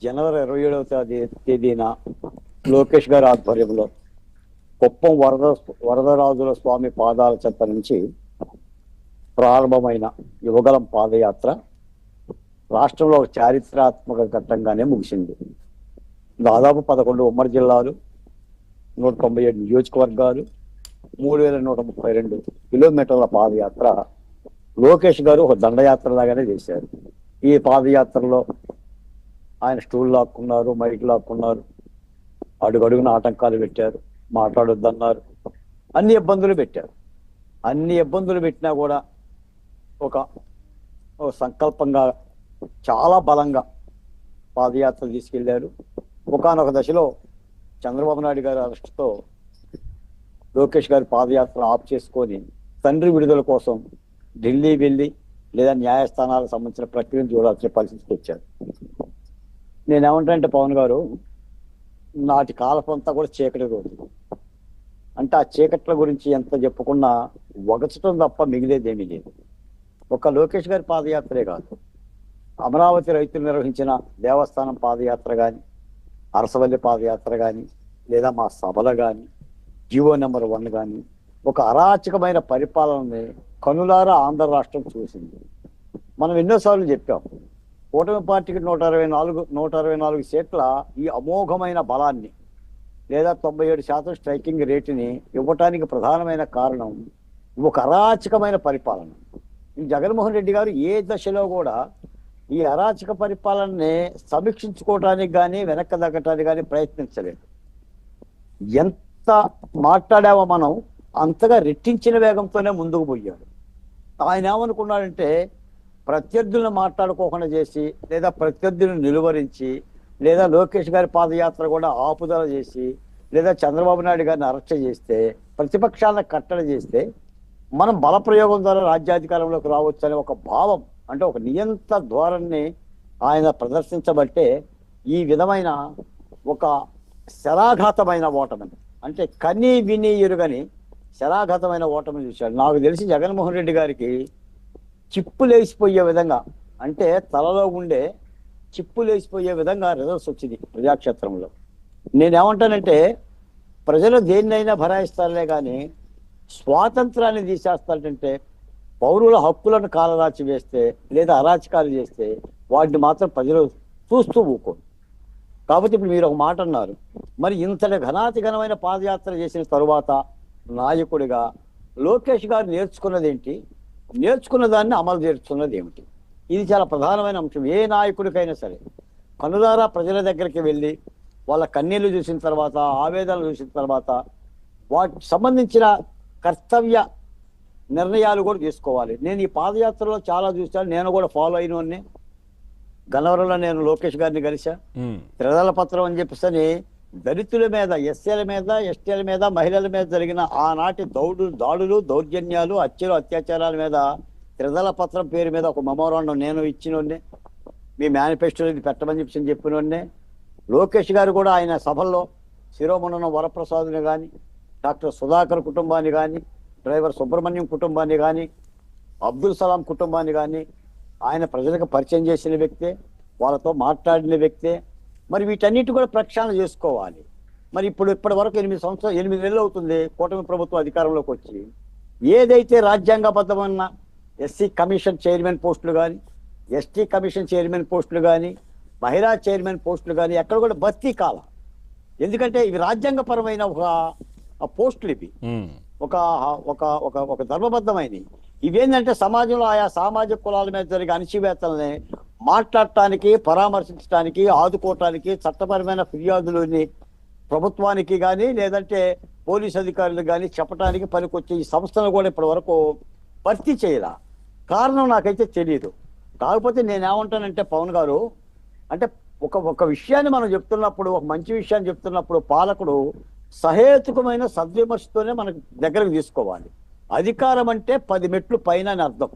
జనవరి 27వ తేదీన లోకేష్ గారి ఆధ్వర్యంలో కుప్పం వరదరాజుల స్వామి పాదాల చెంత నుంచి ప్రారంభమైన యువగలం పాదయాత్ర రాష్ట్రంలో ఒక చారిత్రాత్మక ఘట్టంగానే ముగిసింది. దాదాపు 11 ఉమ్మడి జిల్లాలు, 197 నియోజకవర్గాలు, 3132 కిలోమీటర్ల పాదయాత్ర లోకేష్ గారు ఒక దండయాత్ర లాగానే చేశారు. ఈ పాదయాత్రలో ఆయన స్టూల్ లాక్కున్నారు, మైక్ లాక్కున్నారు, అడుగడుగున ఆటంకాలు పెట్టారు, మాట్లాడొద్దన్నారు, అన్ని ఇబ్బందులు పెట్టారు. అన్ని ఇబ్బందులు పెట్టినా కూడా ఒక సంకల్పంగా చాలా బలంగా పాదయాత్ర తీసుకెళ్లారు. ఒకానొక దశలో చంద్రబాబు నాయుడు గారి అరెస్టుతో లోకేష్ గారి పాదయాత్ర ఆఫ్ చేసుకొని తండ్రి విడుదల కోసం ఢిల్లీ వెళ్ళి లేదా న్యాయస్థానాలకు సంబంధించిన ప్రక్రియను చూడాల్సిన పరిస్థితికి వచ్చారు. నేనేమంటానంటే పవన్ గారు, నాటి కాలపంతా కూడా చీకటి రోజు. అంటే ఆ చీకట్ల గురించి ఎంత చెప్పుకున్నా వగచటం తప్ప మిగిలేదేమీ లేదు. ఒక లోకేష్ గారి పాదయాత్రే కాదు, అమరావతి రైతులు నిర్వహించిన దేవస్థానం పాదయాత్ర కానీ, అరసవల్లి పాదయాత్ర కానీ, లేదా మా సభలు కానీ, జీవో నెంబర్ 1 కానీ, ఒక అరాచకమైన పరిపాలనని కనులారా ఆంధ్ర రాష్ట్రం చూసింది. మనం ఎన్నోసార్లు చెప్పాం, కూటమి పార్టీకి 164 సీట్ల ఈ అమోఘమైన బలాన్ని లేదా 97% స్ట్రైకింగ్ రేటుని ఇవ్వటానికి ప్రధానమైన కారణం ఒక అరాచకమైన పరిపాలన. ఈ జగన్మోహన్ రెడ్డి గారు ఏ దశలో కూడా ఈ అరాచక పరిపాలనని సమీక్షించుకోవటానికి కానీ వెనక్కి తగ్గటానికి కానీ ప్రయత్నించలేదు. ఎంత మాట్లాడామో మనం అంతగా రెట్టించిన వేగంతోనే ముందుకు పోయాడు. ఆయన ఏమనుకున్నాడంటే ప్రత్యర్థులను మాట్లాడుకోకుండా చేసి, లేదా ప్రత్యర్థులను నిలువరించి, లేదా లోకేష్ గారి పాదయాత్ర కూడా ఆపుదల చేసి, లేదా చంద్రబాబు నాయుడు గారిని అరెస్ట్ చేస్తే, ప్రతిపక్షాలను కట్టడి చేస్తే మనం బలప్రయోగం ద్వారా రాజ్యాధికారంలోకి రావచ్చు అనే ఒక భావం, అంటే ఒక నియంత్ర ధోరణిని ఆయన ప్రదర్శించబట్టే ఈ విధమైన ఒక శరాఘాతమైన ఓటమిని, అంటే కని విని ఎరుగని శరాఘాతమైన ఓటమిని చూశాడు. నాకు తెలిసి జగన్మోహన్ రెడ్డి గారికి చిప్పులేసిపోయే విధంగా, అంటే తలలో ఉండే చిప్పులేసిపోయే విధంగా రిజల్ట్స్ వచ్చింది ప్రజాక్షేత్రంలో. నేనేమంటానంటే ప్రజలు దేన్నైనా భరాయిస్తారులే కానీ స్వాతంత్రాన్ని తీసేస్తారంటే, పౌరుల హక్కులను కాలరాచి వేస్తే లేదా అరాచకాలు చేస్తే వాటిని మాత్రం ప్రజలు చూస్తూ ఊకోరు. కాబట్టి ఇప్పుడు మీరు ఒక మాట అన్నారు, మరి ఇంతటి ఘనాతిఘనమైన పాదయాత్ర చేసిన తరువాత నాయకుడిగా లోకేష్ గారు నేర్చుకున్నది ఏంటి, నేర్చుకున్న దాన్ని అమలు చేస్తున్నది ఏమిటి? ఇది చాలా ప్రధానమైన అంశం. ఏ నాయకుడికైనా సరే కనులారా ప్రజల దగ్గరికి వెళ్ళి వాళ్ళ కన్నీళ్లు చూసిన తర్వాత, ఆవేదనలు చూసిన తర్వాత వాటికి సంబంధించిన కర్తవ్య నిర్ణయాలు కూడా తీసుకోవాలి. నేను ఈ పాదయాత్రలో చాలా చూశాను, నేను కూడా ఫాలో అయిన గన్నవరంలో నేను లోకేష్ గారిని కలిసా. త్రిదళ పత్రం అని చెప్పేసి దళితుల మీద, ఎస్సీల మీద, ఎస్టీల మీద, మహిళల మీద జరిగిన ఆనాటి దాడులు, దౌర్జన్యాలు, హత్యలు, అత్యాచారాల మీద త్రిదళ పత్రం పేరు మీద ఒక మెమోరాండం నేను ఇచ్చినోడ్నే, మీ మేనిఫెస్టోలో ఇది పెట్టమని చెప్పినోడ్నే. లోకేష్ గారు కూడా ఆయన సభల్లో శిరోమణన వరప్రసాద్ని కానీ, డాక్టర్ సుధాకర్ కుటుంబాన్ని కానీ, డ్రైవర్ సుబ్రహ్మణ్యం కుటుంబాన్ని కానీ, అబ్దుల్ సలాం కుటుంబాన్ని కానీ ఆయన ప్రజలకు పరిచయం చేసిన వ్యక్తే, వాళ్ళతో మాట్లాడిన వ్యక్తే. మరి వీటన్నిటి కూడా ప్రక్షాళన చేసుకోవాలి. మరి ఇప్పటి వరకు 8 నెలలు అవుతుంది కూటమి ప్రభుత్వం అధికారంలోకి వచ్చి. ఏదైతే రాజ్యాంగబద్ధమైన ఎస్సీ కమిషన్ చైర్మన్ పోస్టులు కానీ, ఎస్టీ కమిషన్ చైర్మన్ పోస్టులు కానీ, మహిళా చైర్మన్ పోస్టులు కానీ ఎక్కడ కూడా భర్తీ కాల. ఎందుకంటే ఇవి రాజ్యాంగపరమైన ఒక పోస్టులు, ఇవి ఒక ఒక ఒక ఒక ధర్మబద్ధమైనవి. ఇవేంటంటే సమాజంలో ఆయా సామాజిక కులాల మీద జరిగే అణచివేతల్ని మాట్లాడటానికి, పరామర్శించడానికి, ఆదుకోవటానికి, చట్టపరమైన ఫిర్యాదులని ప్రభుత్వానికి కానీ లేదంటే పోలీస్ అధికారులకు కానీ చెప్పడానికి పనికొచ్చే ఈ సంస్థను కూడా ఇప్పటి వరకు భర్తీ చేయాల. కారణం నాకైతే తెలియదు. కాకపోతే నేనేమంటానంటే పవన్ గారు, అంటే ఒక విషయాన్ని మనం చెప్తున్నప్పుడు, ఒక మంచి విషయాన్ని చెప్తున్నప్పుడు పాలకుడు సహేతుకమైన సద్విమర్శతోనే మనకు దగ్గరకు తీసుకోవాలి. అధికారం అంటే 10 మెట్లు పైన అని అర్థం.